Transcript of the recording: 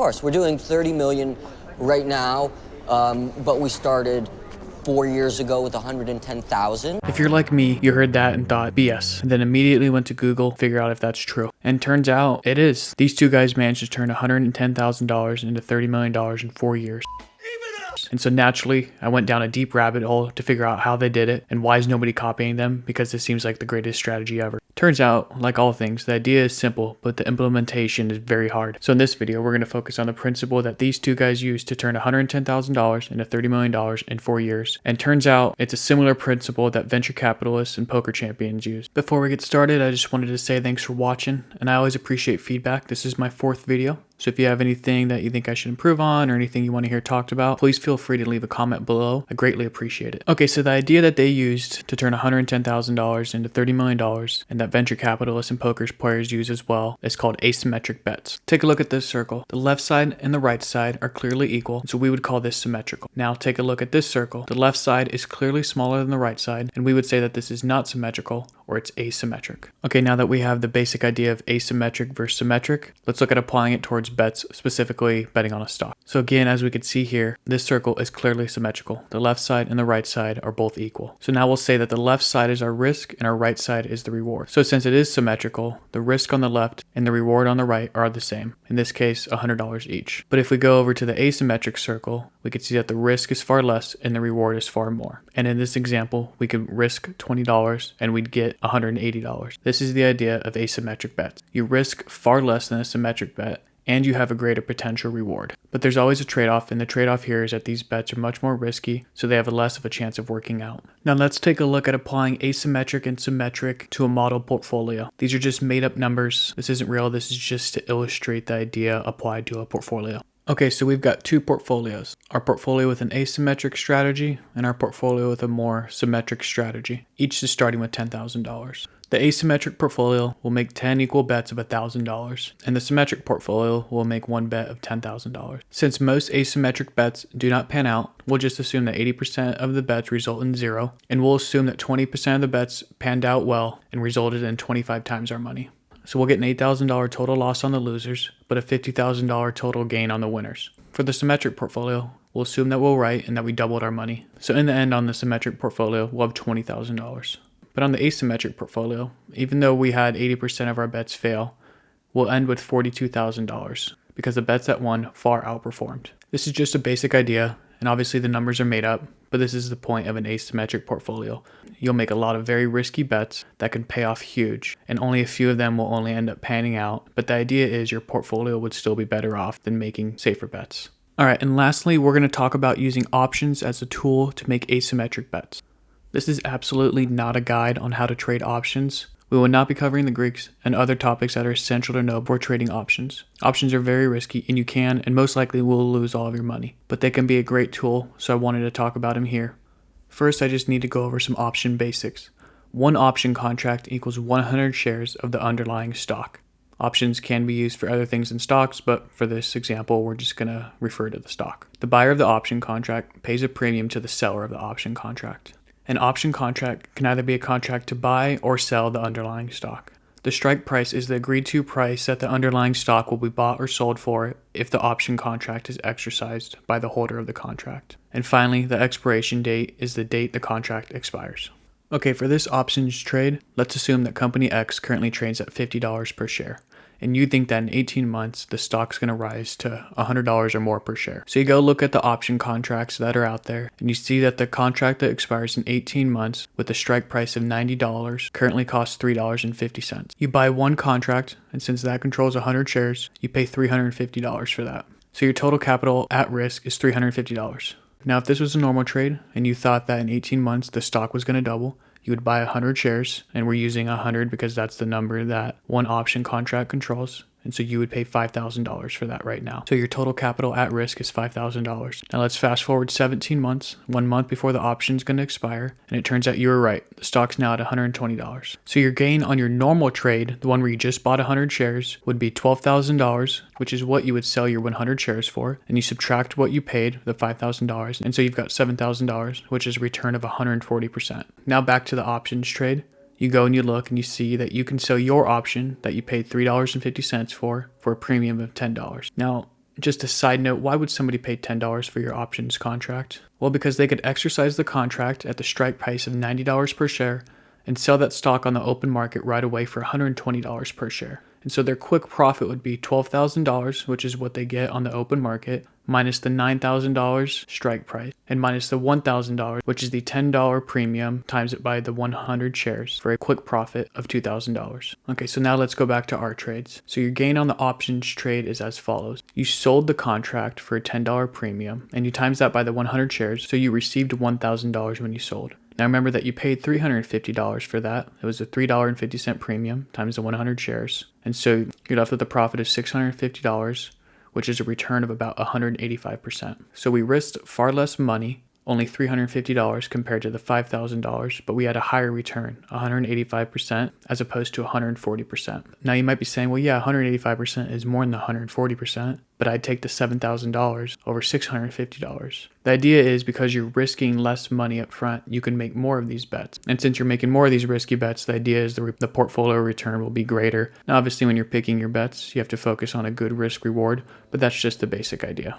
course, we're doing 30 million right now, but we started 4 years ago with 110,000. If you're like me, you heard that and thought BS, and then immediately went to Google to figure out if that's true. And turns out it is. These two guys managed to turn $110,000 into $30 million in 4 years. And so naturally, I went down a deep rabbit hole to figure out how they did it and why is nobody copying them, because this seems like the greatest strategy ever. Turns out, like all things, the idea is simple, but the implementation is very hard. So in this video, we're going to focus on the principle that these two guys used to turn $110,000 into $30 million in 4 years. And turns out it's a similar principle that venture capitalists and poker champions use. Before we get started, I just wanted to say thanks for watching, and I always appreciate feedback. This is my 4th video. So if you have anything that you think I should improve on or anything you want to hear talked about, please feel free to leave a comment below. I greatly appreciate it. Okay, so the idea that they used to turn $110,000 into $30 million and that venture capitalists and poker players use as well is called asymmetric bets. Take a look at this circle. The left side and the right side are clearly equal, so we would call this symmetrical. Now take a look at this circle. The left side is clearly smaller than the right side, and we would say that this is not symmetrical, or it's asymmetric. Okay, now that we have the basic idea of asymmetric versus symmetric, let's look at applying it towards bets, specifically betting on a stock. So again, as we can see here, this circle is clearly symmetrical. The left side and the right side are both equal. So now we'll say that the left side is our risk and our right side is the reward. So since it is symmetrical, the risk on the left and the reward on the right are the same. In this case, $100 each. But if we go over to the asymmetric circle, we can see that the risk is far less and the reward is far more. And in this example, we could risk $20 and we'd get $180. This is the idea of asymmetric bets. You risk far less than a symmetric bet, and you have a greater potential reward. But there's always a trade-off, and the trade-off here is that these bets are much more risky, so they have less of a chance of working out. Now let's take a look at applying asymmetric and symmetric to a model portfolio. These are just made-up numbers. This isn't real. This is just to illustrate the idea applied to a portfolio. Okay, so we've got two portfolios. Our portfolio with an asymmetric strategy and our portfolio with a more symmetric strategy. Each is starting with $10,000. The asymmetric portfolio will make 10 equal bets of $1,000, and the symmetric portfolio will make one bet of $10,000. Since most asymmetric bets do not pan out, we'll just assume that 80% of the bets result in 0, and we'll assume that 20% of the bets panned out well and resulted in 25 times our money. So we'll get an $8,000 total loss on the losers, but a $50,000 total gain on the winners. For the symmetric portfolio, we'll assume that we're right and that we doubled our money. So in the end, on the symmetric portfolio, we'll have $20,000. But on the asymmetric portfolio, even though we had 80% of our bets fail, we'll end with $42,000 because the bets that won far outperformed. This is just a basic idea, and obviously the numbers are made up, but this is the point of an asymmetric portfolio. You'll make a lot of very risky bets that can pay off huge, and only a few of them will only end up panning out, but the idea is your portfolio would still be better off than making safer bets. Alright, and lastly, we're going to talk about using options as a tool to make asymmetric bets. This is absolutely not a guide on how to trade options. We will not be covering the Greeks and other topics that are essential to know before trading options. Options are very risky, and you can and most likely will lose all of your money, but they can be a great tool, so I wanted to talk about them here. First, I just need to go over some option basics. One option contract equals 100 shares of the underlying stock. Options can be used for other things than stocks, but for this example, we're just going to refer to the stock. The buyer of the option contract pays a premium to the seller of the option contract. An option contract can either be a contract to buy or sell the underlying stock. The strike price is the agreed to price that the underlying stock will be bought or sold for if the option contract is exercised by the holder of the contract. And finally, the expiration date is the date the contract expires. Okay, for this options trade, let's assume that company X currently trades at $50 per share. And you think that in 18 months, the stock's going to rise to $100 or more per share. So you go look at the option contracts that are out there, and you see that the contract that expires in 18 months with a strike price of $90 currently costs $3.50. You buy one contract, and since that controls 100 shares, you pay $350 for that. So your total capital at risk is $350. Now, if this was a normal trade, and you thought that in 18 months the stock was going to double, you would buy 100 shares, and we're using 100 because that's the number that one option contract controls. And so you would pay $5,000 for that right now. So your total capital at risk is $5,000. Now let's fast forward 17 months, 1 month before the option's going to expire, and it turns out you were right. The stock's now at $120. So your gain on your normal trade, the one where you just bought 100 shares, would be $12,000, which is what you would sell your 100 shares for, and you subtract what you paid, the $5,000, and so you've got $7,000, which is a return of 140%. Now back to the options trade. You go and you look and you see that you can sell your option that you paid $3.50 for a premium of $10. Now, Just a side note, why would somebody pay $10 for your options contract? Well, because they could exercise the contract at the strike price of $90 per share and sell that stock on the open market right away for $120 per share. And so their quick profit would be $12,000, which is what they get on the open market, minus the $9,000 strike price, and minus the $1,000, which is the $10 premium, times it by the 100 shares for a quick profit of $2,000. Okay, so now let's go back to our trades. So your gain on the options trade is as follows. You sold the contract for a $10 premium, and you times that by the 100 shares, so you received $1,000 when you sold. Now remember that you paid $350 for that. It was a $3.50 premium times the 100 shares. And so you're left with a profit of $650, which is a return of about 185%. So we risked far less money, only $350 compared to the $5,000, but we had a higher return, 185% as opposed to 140%. Now you might be saying, well, yeah, 185% is more than the 140%, but I'd take the $7,000 over $650. The idea is because you're risking less money up front, you can make more of these bets. And since you're making more of these risky bets, the idea is the portfolio return will be greater. Now, obviously, when you're picking your bets, you have to focus on a good risk reward, but that's just the basic idea.